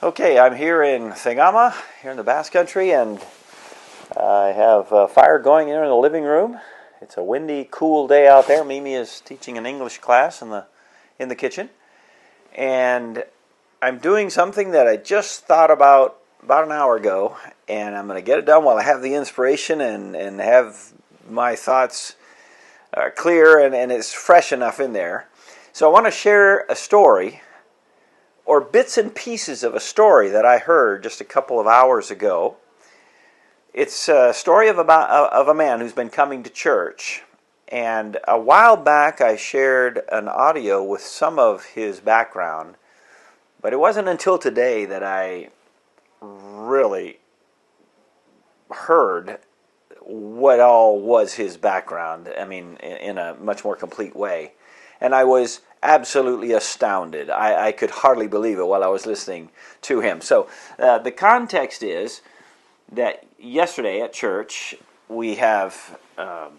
Okay, I'm here in Singama, here in the Basque Country, and I have a fire going here in the living room. It's a windy, cool day out there. Mimi is teaching an English class in the kitchen, and I'm doing something that I just thought about an hour ago, and I'm going to get it done while I have the inspiration and have my thoughts clear and it's fresh enough in there. So I want to share a story, or bits and pieces of a story that I heard just a couple of hours ago. It's a story of a man who's been coming to church. And a while back I shared an audio with some of his background, but it wasn't until today that I really heard what all was his background. I mean, in a much more complete way. And I was absolutely astounded. I could hardly believe it while I was listening to him. So the context is that yesterday at church we have, the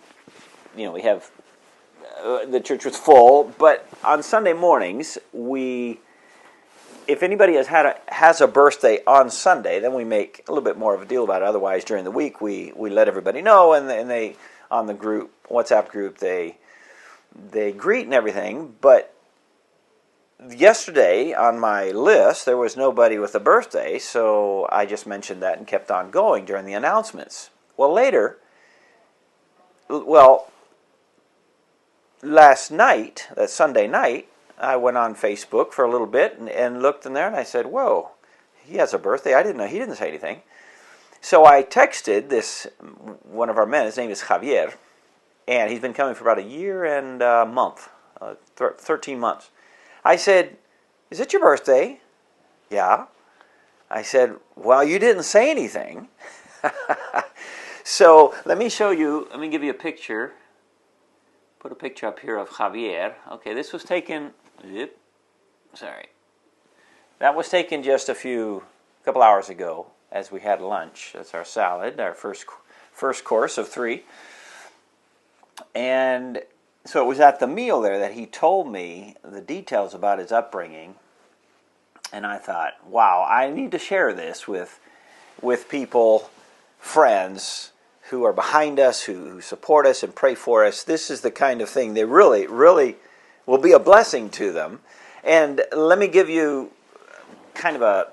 church was full. But on Sunday mornings, if anybody has a birthday on Sunday, then we make a little bit more of a deal about it. Otherwise, during the week we let everybody know, and they on the group WhatsApp group they greet and everything. But yesterday on my list there was nobody with a birthday, so I just mentioned that and kept on going during the announcements. Last night, that Sunday night, I went on Facebook for a little bit and looked in there, and I said, whoa, he has a birthday. I didn't know. He didn't say anything. So I texted one of our men. His name is Javier, and he's been coming for about a year and a month, 13 months. I said, is it your birthday? Yeah. I said, well, you didn't say anything. So let me show you, let me give you a picture. Put a picture up here of Javier. Okay, this was taken, that was taken just a couple hours ago as we had lunch. That's our salad, our first course of 3. And so it was at the meal there that he told me the details about his upbringing. And I thought, wow, I need to share this with people, friends who are behind us, who support us and pray for us. This is the kind of thing that really, really will be a blessing to them. And let me give you kind of a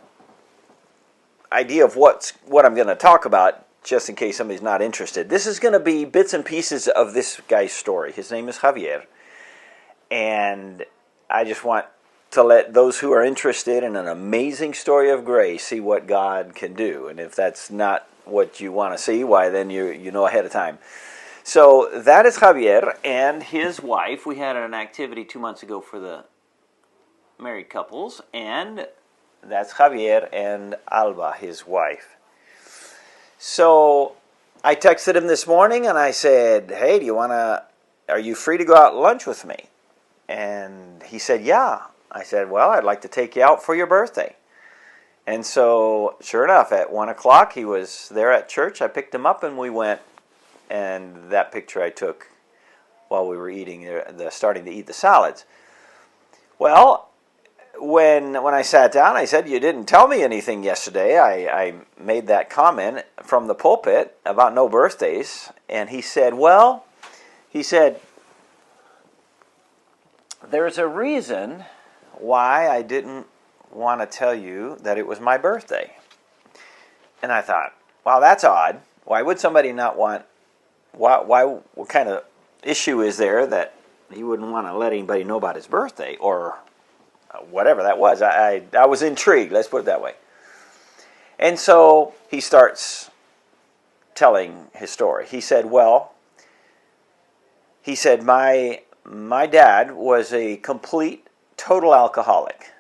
idea of what I'm going to talk about, just in case somebody's not interested. This is going to be bits and pieces of this guy's story. His name is Javier. And I just want to let those who are interested in an amazing story of grace see what God can do. And if that's not what you want to see, why then you know ahead of time. So that is Javier and his wife. We had an activity 2 months ago for the married couples, and that's Javier and Alba, his wife. So I texted him this morning and I said, hey, are you free to go out to lunch with me? And he said, yeah. I said, well, I'd like to take you out for your birthday. And so, sure enough, at 1 o'clock, he was there at church. I picked him up and we went. And that picture I took while we were starting to eat the salads. Well, when I sat down, I said, you didn't tell me anything yesterday. I made that comment from the pulpit about no birthdays. And he said, there's a reason why I didn't want to tell you that it was my birthday. And I thought, wow, that's odd. Why would somebody not want, what kind of issue is there that he wouldn't want to let anybody know about his birthday, or whatever that was. I was intrigued, let's put it that way. And so he starts telling his story. He said, my dad was a complete, total alcoholic.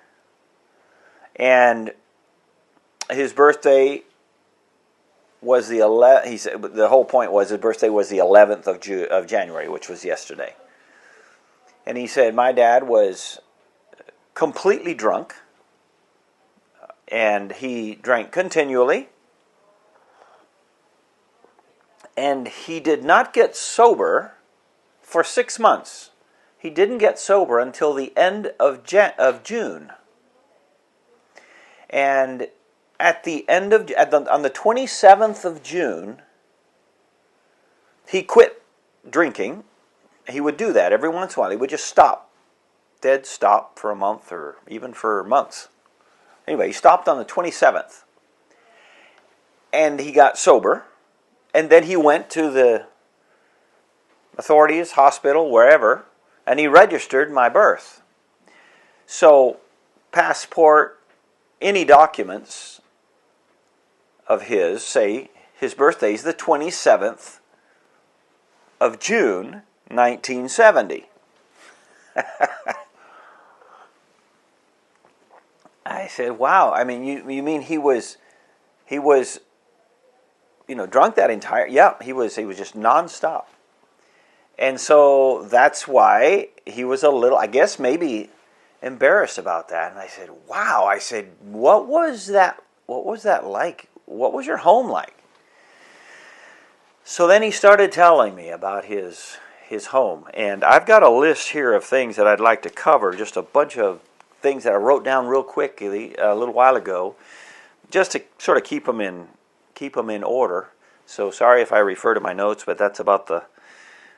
And his birthday was the 11th. He said the whole point was his birthday was the 11th of January, which was yesterday. And he said my dad was completely drunk, and he drank continually, and he did not get sober for 6 months. He didn't get sober until the end of June. And at the end of on the 27th of June, he quit drinking. He would do that every once in a while. He would just stop, dead stop for a month or even for months. Anyway, he stopped on the 27th. And he got sober. And then he went to the authorities, hospital, wherever, and he registered my birth. So, passport, any documents of his say his birthday is the 27th of June, 1970. I said, wow, I mean, you mean he was drunk that entire, yeah, he was just nonstop. And so that's why he was a little, I guess maybe embarrassed about that. And I said, wow, I said, what was that like? What was your home like? So then he started telling me about his home. And I've got a list here of things that I'd like to cover, just a bunch of things that I wrote down real quickly a little while ago, just to sort of keep them in order. So sorry if I refer to my notes, but that's about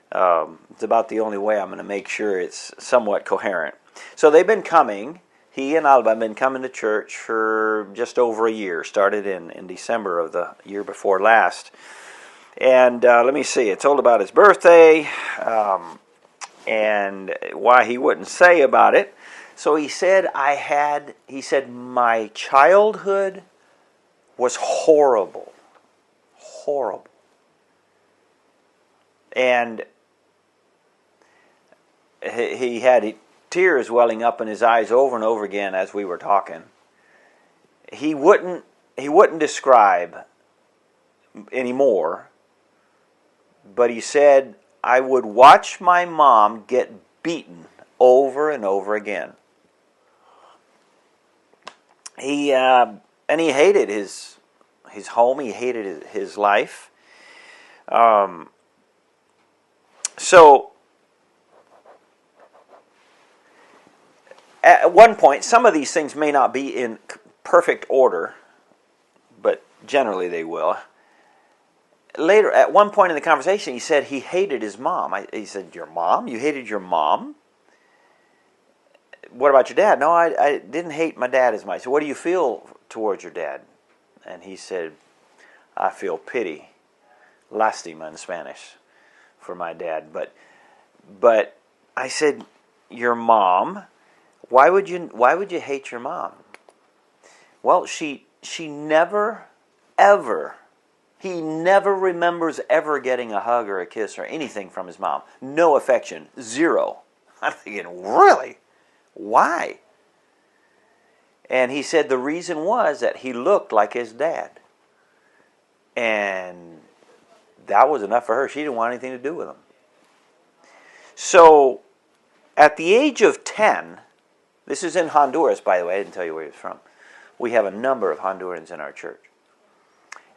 it's about the only way I'm going to make sure it's somewhat coherent. So they've been coming. He and Alba have been coming to church for just over a year. Started in December of the year before last. And let me see. It told about his birthday and why he wouldn't say about it. So he said, my childhood was horrible. Horrible. And he had tears welling up in his eyes over and over again as we were talking. He wouldn't describe anymore, but he said, I would watch my mom get beaten over and over again. He hated his home. He hated his life. So at one point, some of these things may not be in perfect order, but generally they will. Later, at one point in the conversation, he said he hated his mom. He said, your mom? You hated your mom? What about your dad? No, I didn't hate my dad as much. So what do you feel towards your dad? And he said, I feel pity, lástima in Spanish, for my dad. But I said, your mom? Why would you hate your mom? Well, she never, ever, he never remembers ever getting a hug or a kiss or anything from his mom. No affection, zero. I'm thinking, really? Why? And he said the reason was that he looked like his dad. And that was enough for her. She didn't want anything to do with him. So, at the age of 10, this is in Honduras, by the way, I didn't tell you where he was from. We have a number of Hondurans in our church.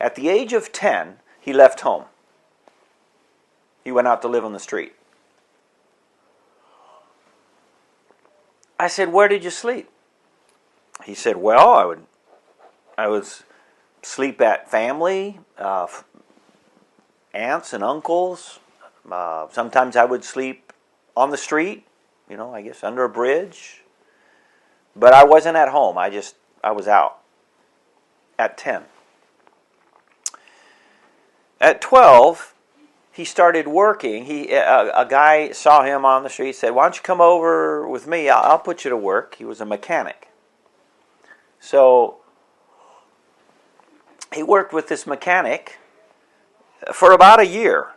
At the age of 10, he left home. He went out to live on the street. I said, where did you sleep? He said, well, I would sleep at family, aunts and uncles. Sometimes I would sleep on the street, I guess under a bridge. But I wasn't at home. I was out at 10. At 12, he started working. A guy saw him on the street, said, why don't you come over with me? I'll put you to work. He was a mechanic. So he worked with this mechanic for about a year.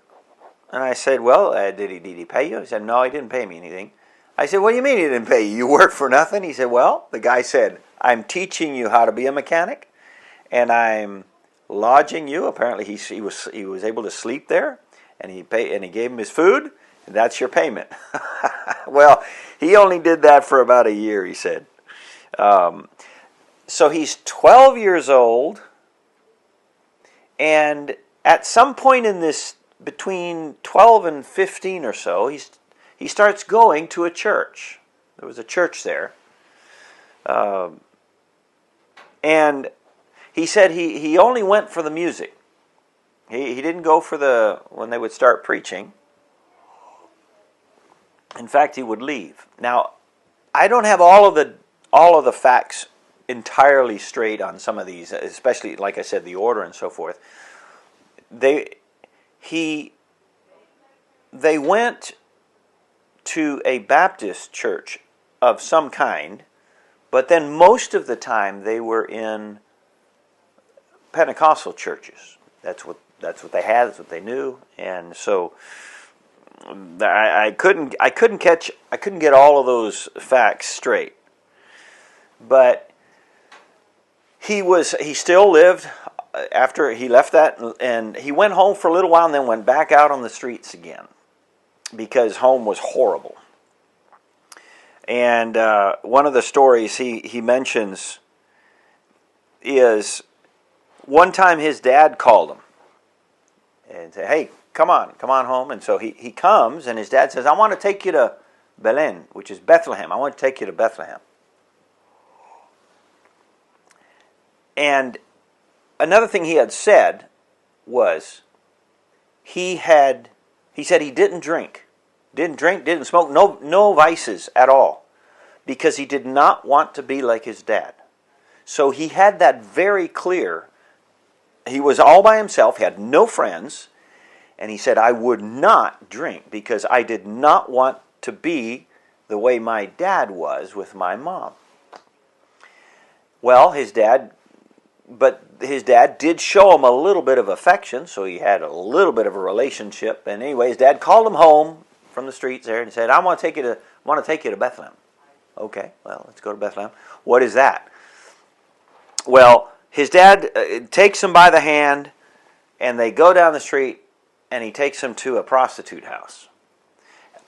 And I said, well, did he pay you? He said, no, he didn't pay me anything. I said, what do you mean he didn't pay you? You worked for nothing? He said, well, the guy said, I'm teaching you how to be a mechanic, and I'm lodging you. Apparently he was able to sleep there, and he gave him his food, and that's your payment. Well, he only did that for about a year, he said. So he's 12 years old, and at some point in this, between 12 and 15 or so, he starts going to a church. There was a church there. And he said he only went for the music. He didn't go for when they would start preaching. In fact, he would leave. Now, I don't have all of the facts entirely straight on some of these, especially, like I said, the order and so forth. They went to a Baptist church of some kind, but then most of the time they were in Pentecostal churches. That's what they had. That's what they knew, and so I couldn't get all of those facts straight. But he still lived after he left that, and he went home for a little while and then went back out on the streets again because home was horrible. And one of the stories he mentions is one time his dad called him and said, "Hey, come on home." And so he comes, and his dad says, "I want to take you to Belen, which is Bethlehem. I want to take you to Bethlehem." And another thing he had said was he said he didn't drink, didn't smoke, no vices at all, because he did not want to be like his dad. So he had that very clear. He was all by himself, had no friends, and he said, "I would not drink because I did not want to be the way my dad was with my mom." Well, his dad did show him a little bit of affection, so he had a little bit of a relationship. And anyway, his dad called him home from the streets there and said, "I want to take you to Bethlehem." Okay, well, let's go to Bethlehem. What is that? Well, his dad takes him by the hand, and they go down the street, and he takes him to a prostitute house.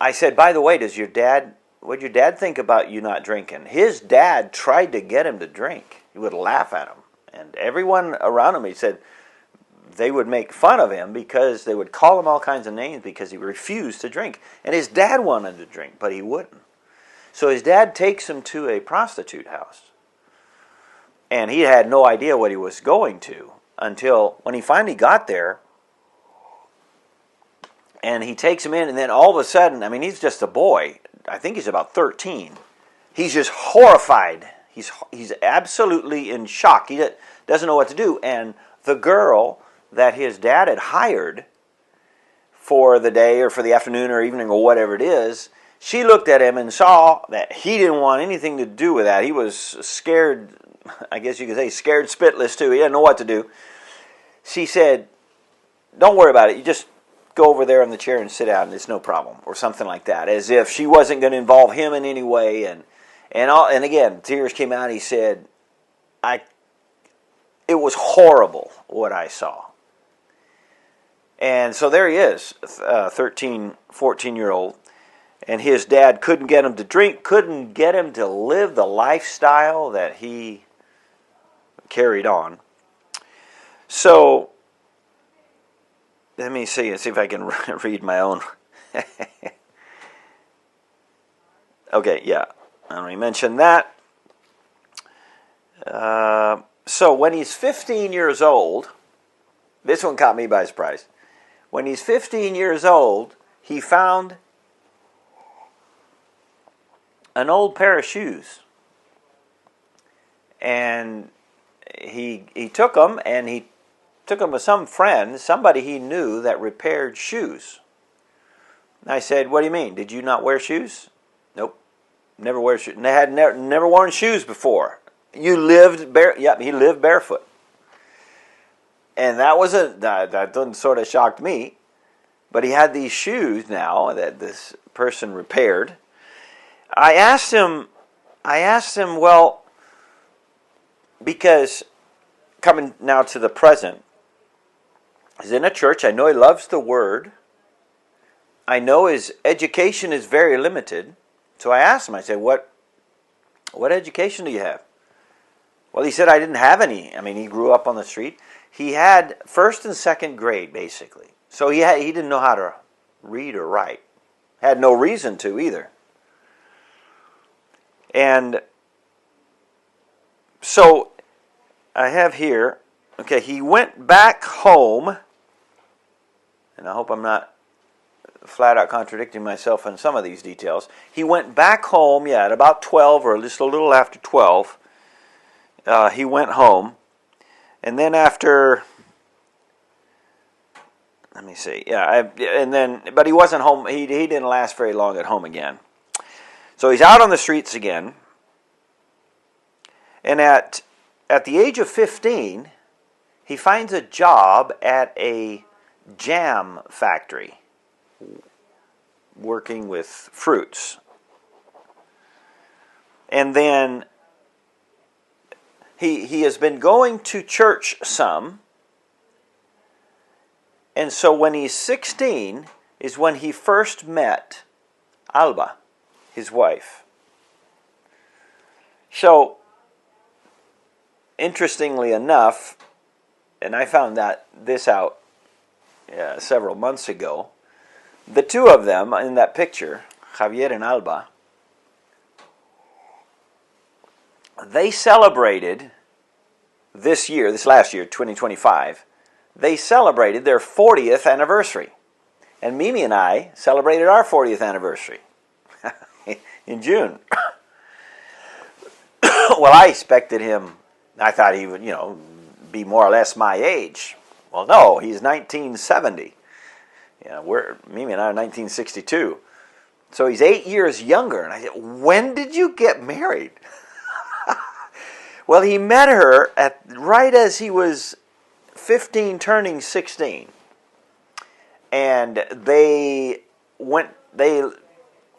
I said, "By the way, what'd your dad think about you not drinking?" His dad tried to get him to drink. He would laugh at him. And everyone around him, he said, they would make fun of him because they would call him all kinds of names because he refused to drink. And his dad wanted to drink, but he wouldn't. So his dad takes him to a prostitute house. And he had no idea what he was going to until when he finally got there. And he takes him in, and then all of a sudden, I mean, he's just a boy. I think he's about 13. He's just horrified. He's absolutely in shock. He doesn't know what to do. And the girl that his dad had hired for the day or for the afternoon or evening or whatever it is, she looked at him and saw that he didn't want anything to do with that. He was scared, I guess you could say scared spitless too. He didn't know what to do. She said, "Don't worry about it. You just go over there in the chair and sit down. It's no problem," or something like that, as if she wasn't going to involve him in any way. And again, tears came out. He said, it was horrible what I saw. And so there he is, 13, 14-year-old. And his dad couldn't get him to drink, couldn't get him to live the lifestyle that he carried on. So, let me see if I can read my own. Okay, yeah. I already mentioned that. So when he's 15 years old, this one caught me by surprise. When he's 15 years old, he found an old pair of shoes. And he took them, and he took them with some friend, somebody he knew that repaired shoes. And I said, "What do you mean? Did you not wear shoes?" "Nope. Never wear shoes." They had never worn shoes before. You lived Yep, he lived barefoot. And that didn't sort of shocked me. But he had these shoes now that this person repaired. I asked him, well, because coming now to the present, he's in a church. I know he loves the Word. I know his education is very limited. So I asked him, I said, what education do you have? Well, he said, "I didn't have any." I mean, he grew up on the street. He had first and second grade, basically. So he didn't know how to read or write. Had no reason to either. And so I have here, okay, he went back home, and I hope I'm not flat out contradicting myself on some of these details. He went back home, at about 12 or just a little after 12. He went home, and then after, let me see, but he wasn't home. He didn't last very long at home again. So he's out on the streets again, and at the age of 15, he finds a job at a jam factory, working with fruits. And then he has been going to church some, and so when he's 16 is when he first met Alba, his wife. So, interestingly enough, and I found this out several months ago, the two of them in that picture, Javier and Alba, they celebrated this last year, 2025, they celebrated their 40th anniversary. And Mimi and I celebrated our 40th anniversary in June. Well, I expected him, I thought he would, be more or less my age. Well, no, he's 1970. Mimi and I are 1962. So he's 8 years younger. And I said, when did you get married? Well, he met her right as he was 15 turning 16. And they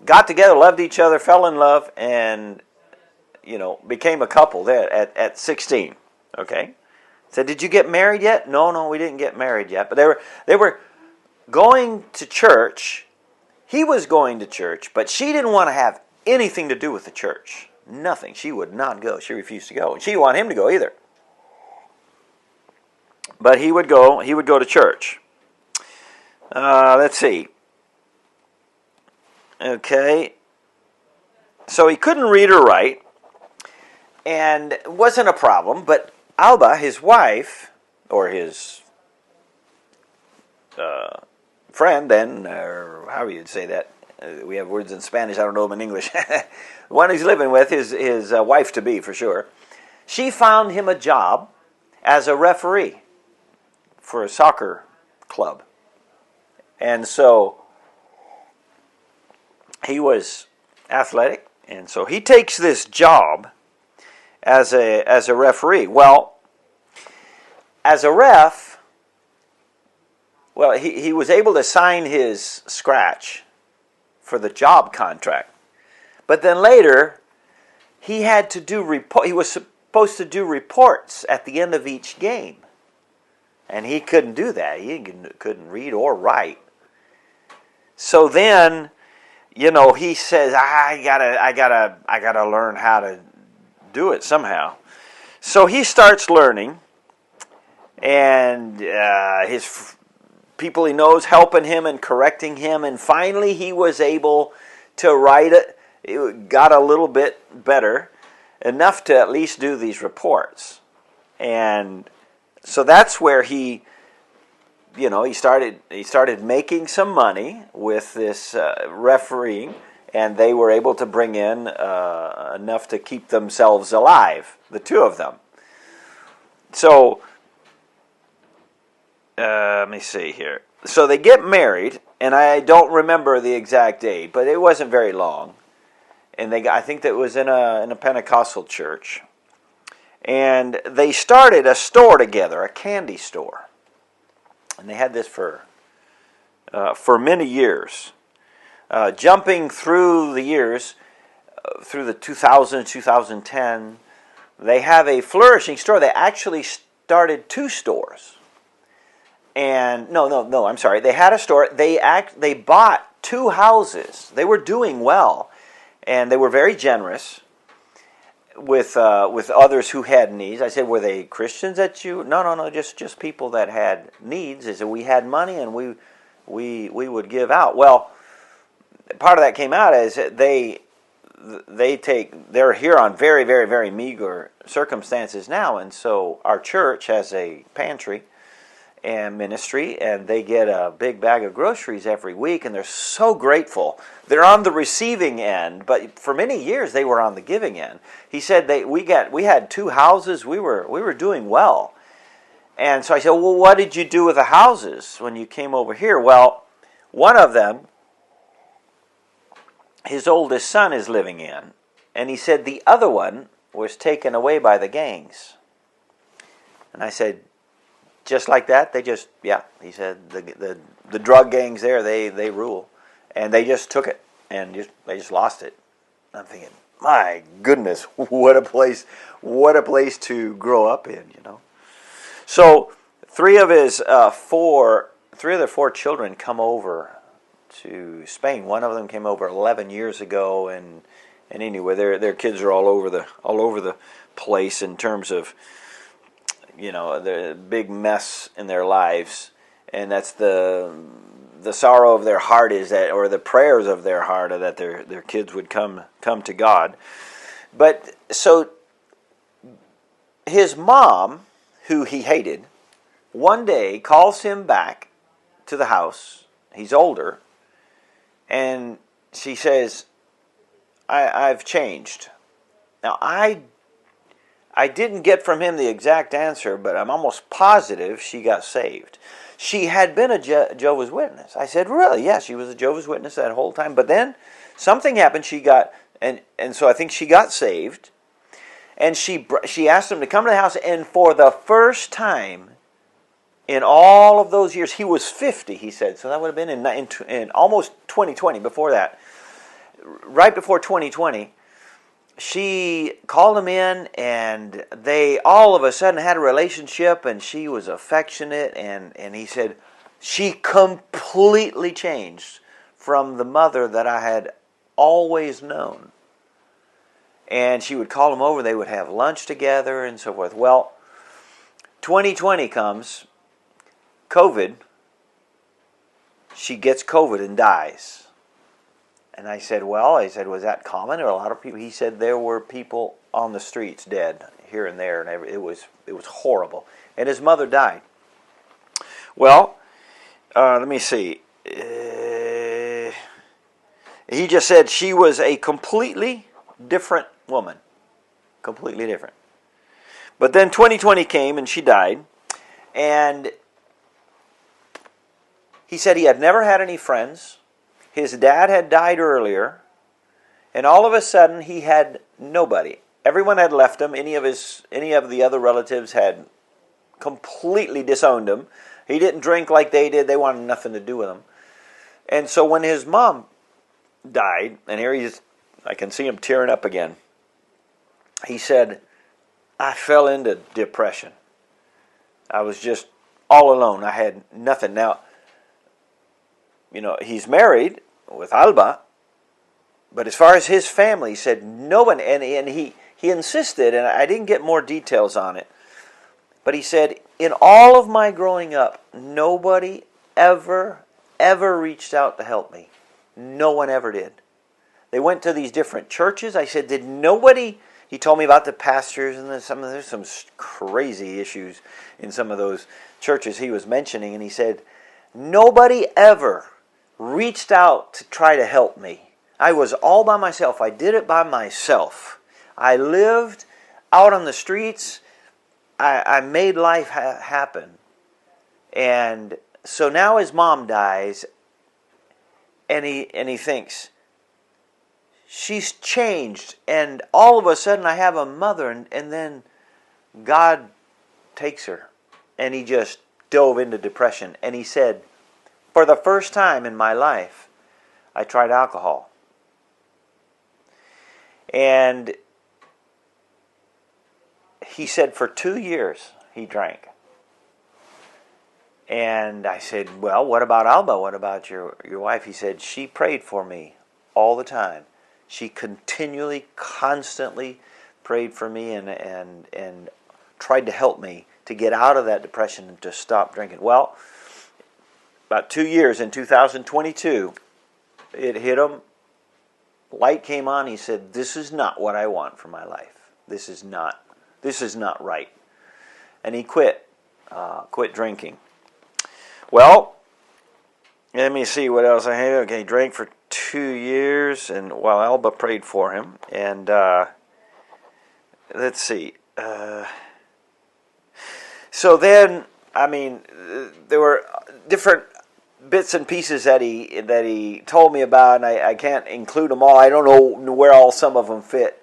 got together, loved each other, fell in love, and became a couple there at 16. Okay? Said, did you get married yet? No, we didn't get married yet. But they were going to church. He was going to church, but she didn't want to have anything to do with the church. Nothing. She would not go. She refused to go. And she didn't want him to go either. But he would go to church. Let's see. Okay. So he couldn't read or write. And it wasn't a problem, but Alba, his wife, or his friend then, or however you'd say that. We have words in Spanish, I don't know them in English. The one he's living with, his wife-to-be for sure. She found him a job as a referee for a soccer club. And so he was athletic, and so he takes this job as a referee. Well, as a ref, he was able to sign his scratch for the job contract. But then later, he had to he was supposed to do reports at the end of each game. And he couldn't do that. He couldn't read or write. So then, he says, I gotta learn how to do it somehow. So he starts learning, and his people he knows helping him and correcting him, and finally he was able to write it. It got a little bit better, enough to at least do these reports. And so that's where he started making some money with this refereeing, and they were able to bring in enough to keep themselves alive, the two of them. So let me see here. So they get married, and I don't remember the exact date, but it wasn't very long. And I think that was in a Pentecostal church. And they started a store together, a candy store. And they had this for many years. Jumping through the years, through the 2000, 2010, they have a flourishing store. They actually started 2 stores. And no, I'm sorry. They had a store. They bought 2 houses. They were doing well, and they were very generous with others who had needs. I said, were they Christians that you? No, just people that had needs. They said we had money and we would give out. Well, part of that came out as they're here on very, very, very meager circumstances now, and so our church has a pantry and ministry, and they get a big bag of groceries every week, and they're so grateful. They're on the receiving end, but for many years they were on the giving end. He said we had 2 houses. We were doing well, and so I said, well, what did you do with the houses when you came over here? Well, one of them, his oldest son is living in, and he said the other one was taken away by the gangs. And I said, just like that, he said the drug gangs there, they rule, and they just took it, and they just lost it. I'm thinking, my goodness, what a place to grow up in, you know. So 3 of their 4 children come over to Spain. One of them came over 11 years ago, and anyway, their kids are all over the place in terms of, you know, the big mess in their lives, and that's the sorrow of their heart is that, or the prayers of their heart are that their kids would come to God. But so his mom, who he hated, one day calls him back to the house. He's older, and she says, I've changed. Now, I didn't get from him the exact answer, but I'm almost positive she got saved. She had been a Jehovah's Witness. I said, really? Yeah, she was a Jehovah's Witness that whole time. But then something happened. She got, and so I think she got saved. And she asked him to come to the house, and for the first time in all of those years, he was 50, he said. So that would have been in almost 2020, before that. Right before 2020, she called him in, and they all of a sudden had a relationship, and she was affectionate, and he said, she completely changed from the mother that I had always known. And she would call him over, they would have lunch together and so forth. Well, 2020 comes, COVID, she gets COVID and dies. And I said, was that common? Or a lot of people? He said there were people on the streets dead here and there, and it was horrible. And his mother died. Well, let me see. He just said she was a completely different woman. Completely different. But then 2020 came and she died. And he said he had never had any friends. His dad had died earlier, and all of a sudden he had nobody. Everyone had left him. Any of the other relatives had completely disowned him. He didn't drink like they did. They wanted nothing to do with him. And so when his mom died, and here I can see him tearing up again. He said, I fell into depression. I was just all alone. I had nothing. Now, you know, he's married with Alba, but as far as his family, he said no one, and he insisted, and I didn't get more details on it, but he said, in all of my growing up, nobody ever reached out to help me. No one ever did. They went to these different churches. I said, did nobody? He told me about the pastors, and there's some crazy issues in some of those churches he was mentioning, and he said, nobody ever reached out to try to help me. I was all by myself. I did it by myself. I lived out on the streets. I made life happen. And so now his mom dies, and he thinks, she's changed, and all of a sudden I have a mother, and then God takes her. And he just dove into depression. And he said, for the first time in my life, I tried alcohol. And he said for 2 years he drank. And I said, well, what about Alba? What about your wife? He said, she prayed for me all the time. She continually, constantly prayed for me and tried to help me to get out of that depression and to stop drinking. Well, about 2 years, in 2022, it hit him. Light came on. He said, this is not what I want for my life. This is not This is not right. And he quit drinking. Well, let me see what else I have. Okay, he drank for 2 years, and while Alba prayed for him. And let's see. So then, I mean, there were different bits and pieces that he told me about, and I can't include them all. I don't know where all some of them fit.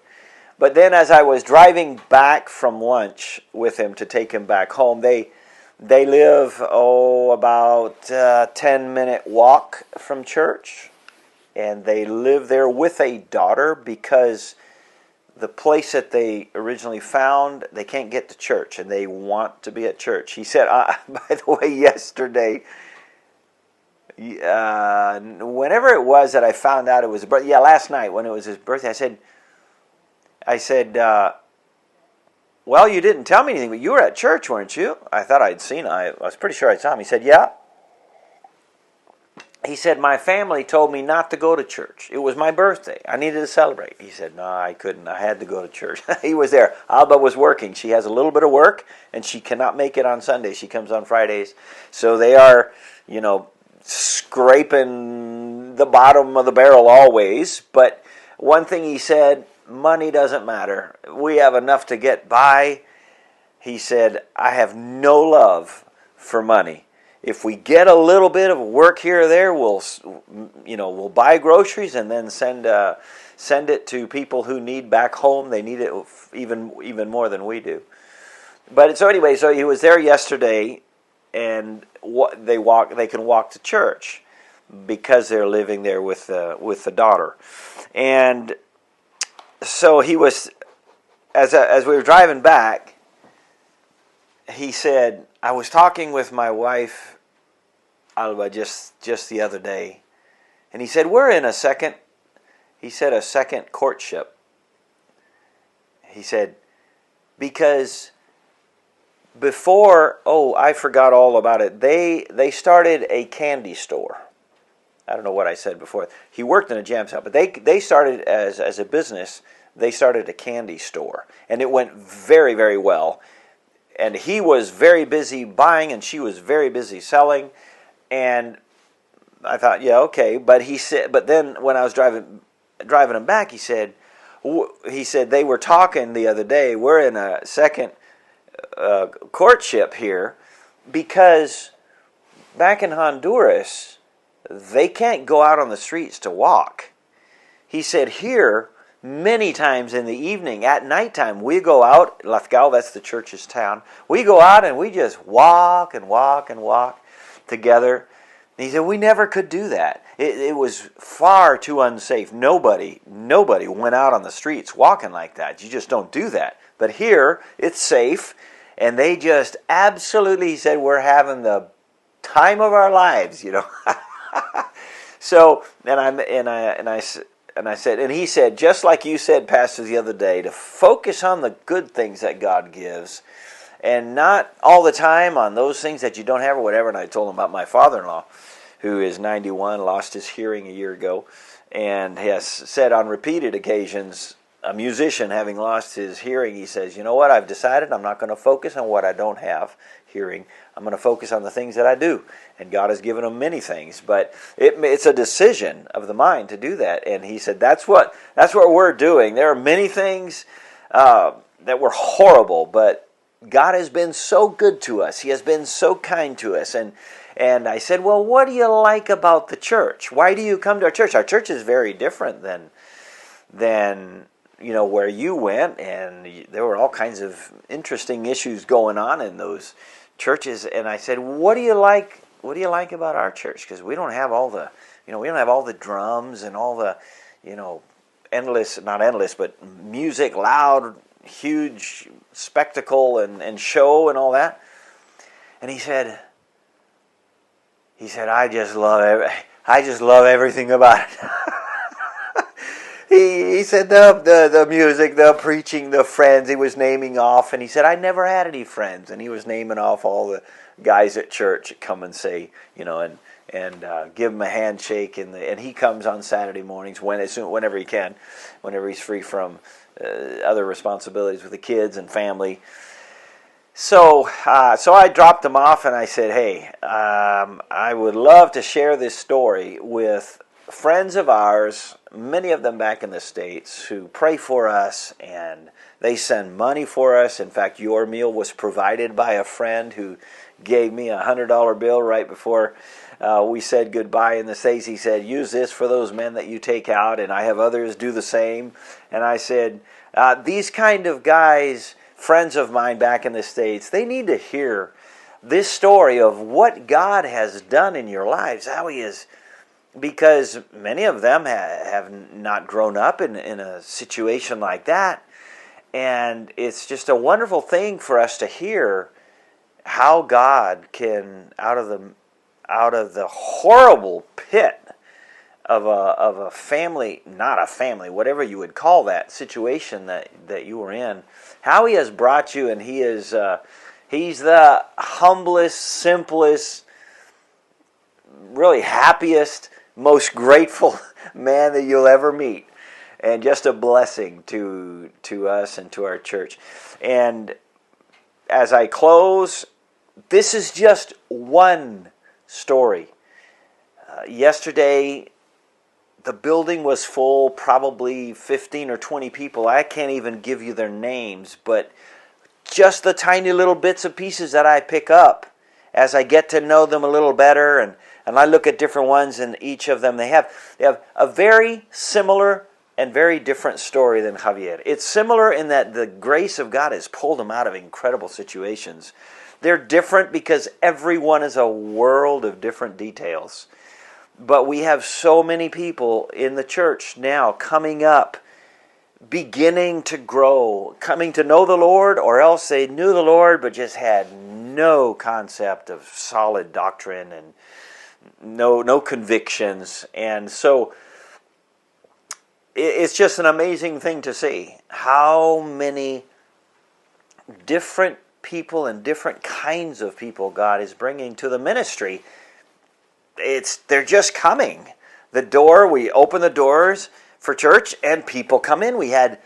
But then as I was driving back from lunch with him to take him back home, they live, about a 10-minute walk from church. And they live there with a daughter because the place that they originally found, they can't get to church, and they want to be at church. He said, by the way, yesterday, whenever it was that I found out it was, last night when it was his birthday, I said, well, you didn't tell me anything, but you were at church, weren't you? I thought I'd seen him. I was pretty sure I saw him. He said, yeah. He said, my family told me not to go to church. It was my birthday. I needed to celebrate. He said, no, I couldn't. I had to go to church. He was there. Alba was working. She has a little bit of work, and she cannot make it on Sundays. She comes on Fridays. So they are, scraping the bottom of the barrel always. But one thing he said, money doesn't matter. We have enough to get by. He said, I have no love for money. If we get a little bit of work here or there, we'll buy groceries and then send it to people who need back home. They need it even more than we do. But so anyway, so he was there yesterday, and they can walk to church because they're living there with the daughter. And so he was, as we were driving back, he said, I was talking with my wife, Alba, just the other day, and he said, we're in a second courtship. He said, because before, I forgot all about it, they started a candy store. I don't know what I said before. He worked in a jam shop, but they started as a business, they started a candy store, and it went very, very well. And he was very busy buying, and she was very busy selling. And I thought, yeah, okay. But he said, but then when I was driving him back, he said they were talking the other day. We're in a second courtship here because back in Honduras, they can't go out on the streets to walk. He said here, many times in the evening, at nighttime, we go out, Lithgow, that's the church's town, we go out and we just walk and walk and walk together. And he said, we never could do that. It was far too unsafe. Nobody went out on the streets walking like that. You just don't do that. But here, it's safe, and they just absolutely, he said, we're having the time of our lives, So, and he said, just like you said, Pastor, the other day, to focus on the good things that God gives and not all the time on those things that you don't have or whatever. And I told him about my father-in-law, who is 91, lost his hearing a year ago, and has said on repeated occasions, a musician having lost his hearing, he says, you know what, I've decided I'm not going to focus on what I don't have hearing. I'm going to focus on the things that I do. And God has given him many things, but it's a decision of the mind to do that. And he said, that's what we're doing. There are many things that were horrible, but God has been so good to us. He has been so kind to us. And I said, well, what do you like about the church? Why do you come to our church? Our church is very different than where you went, and there were all kinds of interesting issues going on in those churches. And I said, what do you like about our church? Because we don't have all the, we don't have all the drums and all the, not endless, but music, loud, huge spectacle and show and all that. And he said, I just love everything about it. He said the music, the preaching, the friends he was naming off, and he said, I never had any friends, and he was naming off all the guys at church that come and say, and give him a handshake, and he comes on Saturday mornings whenever he can, whenever he's free from other responsibilities with the kids and family. So I dropped them off and I said, hey, I would love to share this story with friends of ours, many of them back in the States, who pray for us and they send money for us. In fact, your meal was provided by a friend who gave me a $100 bill right before we said goodbye in the States. He said, use this for those men that you take out, and I have others do the same. And I said, these kind of guys, friends of mine back in the States, they need to hear this story of what God has done in your lives, how He is, because many of them have not grown up in a situation like that. And it's just a wonderful thing for us to hear how God can, out of the horrible pit of a family, not a family, whatever you would call that situation that you were in, how He has brought you, and He's the humblest, simplest, really happiest, most grateful man that you'll ever meet, and just a blessing to us and to our church. And as I close, this is just one story. Yesterday, the building was full, probably 15 or 20 people. I can't even give you their names, but just the tiny little bits and pieces that I pick up as I get to know them a little better, and I look at different ones, and each of them, they have a very similar and very different story than Javier. It's similar in that the grace of God has pulled them out of incredible situations. They're different because everyone is a world of different details. But we have so many people in the church now coming up, beginning to grow, coming to know the Lord, or else they knew the Lord but just had no concept of solid doctrine and no convictions. And so it's just an amazing thing to see how many different people and different kinds of people God is bringing to the ministry. They're just coming. We open the doors for church and people come in. We had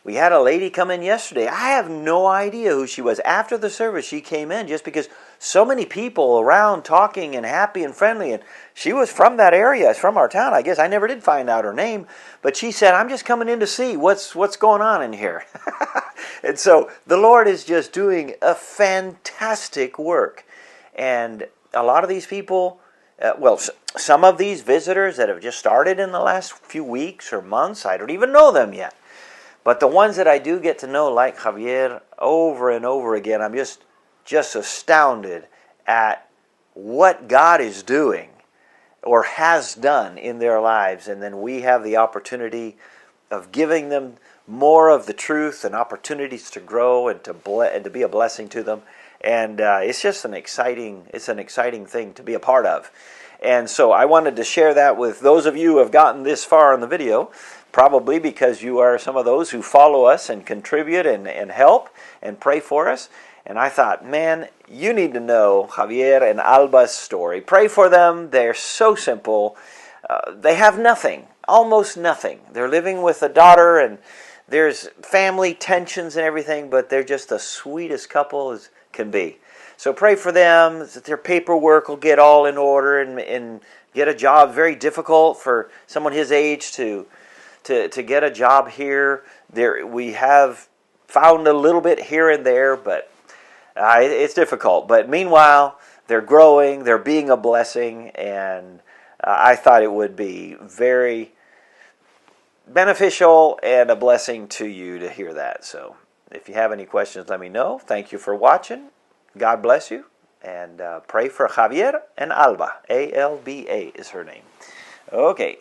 a lady come in yesterday. I have no idea who she was. After the service, she came in just because so many people around talking and happy and friendly, and she was from that area, from our town. I guess I never did find out her name, but she said, I'm just coming in to see what's going on in here. And so the Lord is just doing a fantastic work. And a lot of these people, some of these visitors that have just started in the last few weeks or months, I don't even know them yet. But the ones that I do get to know, like Javier, over and over again, I'm just astounded at what God is doing or has done in their lives. And then we have the opportunity of giving them more of the truth and opportunities to grow and to be a blessing to them. And it's just an exciting thing to be a part of. And so I wanted to share that with those of you who have gotten this far in the video, probably because you are some of those who follow us and contribute and help and pray for us. And I thought, man, you need to know Javier and Alba's story. Pray for them. They're so simple. They have nothing, almost nothing. They're living with a daughter, and there's family tensions and everything, but they're just the sweetest couple as can be. So pray for them, that their paperwork will get all in order and get a job. Very difficult for someone his age to get a job here. We have found a little bit here and there, but it's difficult. But meanwhile, they're growing, they're being a blessing, and I thought it would be very beneficial and a blessing to you to hear that. So if you have any questions, let me know. Thank you for watching. God bless you. And pray for Javier and Alba. A-L-B-A is her name. Okay.